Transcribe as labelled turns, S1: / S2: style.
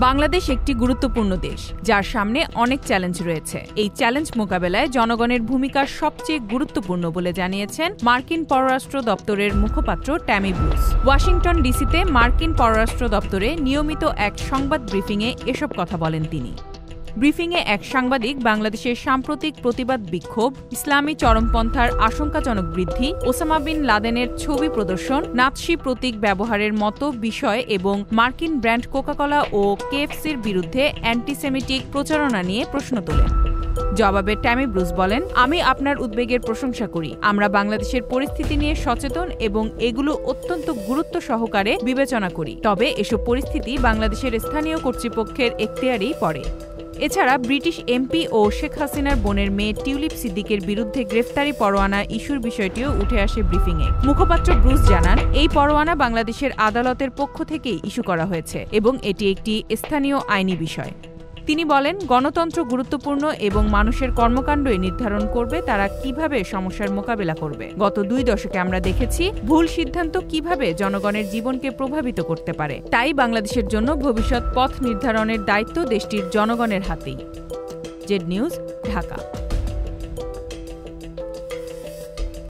S1: বাংলাদেশ একটি গুরুত্বপূর্ণ দেশ, যার সামনে অনেক চ্যালেঞ্জ রয়েছে। এই চ্যালেঞ্জ মোকাবেলায় জনগণের ভূমিকা সবচেয়ে গুরুত্বপূর্ণ বলে জানিয়েছেন মার্কিন পররাষ্ট্র দপ্তরের মুখপাত্র ট্যামি ব্রুস। ওয়াশিংটন ডিসিতে মার্কিন পররাষ্ট্র দপ্তরে নিয়মিত এক সংবাদ ব্রিফিংয়ে এসব কথা বলেন তিনি। ব্রিফিংয়ে এক সাংবাদিক বাংলাদেশের সাম্প্রতিক প্রতিবাদ বিক্ষোভ, ইসলামী চরমপন্থার আশঙ্কাজনক বৃদ্ধি, ওসামা বিন লাদেনের ছবি প্রদর্শন, নাৎসি প্রতীক ব্যবহারের মতো বিষয় এবং মার্কিন ব্র্যান্ড কোকাকোলা ও কেএফসির বিরুদ্ধে অ্যান্টিসেমিটিক প্রচারণা নিয়ে প্রশ্ন তোলেন। জবাবে ট্যামি ব্রুস বলেন, আমি আপনার উদ্বেগের প্রশংসা করি। আমরা বাংলাদেশের পরিস্থিতি নিয়ে সচেতন এবং এগুলো অত্যন্ত গুরুত্ব সহকারে বিবেচনা করি। তবে এসব পরিস্থিতি বাংলাদেশের স্থানীয় কর্তৃপক্ষের এখতিয়ারেই পড়ে। এছাড়া ব্রিটিশ এমপি ও শেখ হাসিনার বোনের মেয়ে টিউলিপ সিদ্দিকের বিরুদ্ধে গ্রেফতারি পরোয়ানা ইস্যুর বিষয়টিও উঠে আসে ব্রিফিংয়ে। মুখপাত্র ব্রুস জানান, এই পরোয়ানা বাংলাদেশের আদালতের পক্ষ থেকেই ইস্যু করা হয়েছে এবং এটি একটি স্থানীয় আইনি বিষয়। তিনি বলেন, গণতন্ত্র গুরুত্বপূর্ণ এবং মানুষের কর্মকাণ্ডই নির্ধারণ করবে তারা কিভাবে সমস্যার মোকাবেলা করবে। গত 2 দশকে আমরা দেখেছি ভুল সিদ্ধান্ত কিভাবে জনগণের জীবনকে প্রভাবিত করতে পারে। তাই বাংলাদেশের জন্য ভবিষ্যৎ পথ নির্ধারণের দায়িত্ব দেশটির জনগণের হাতেই। Z news, Dhaka.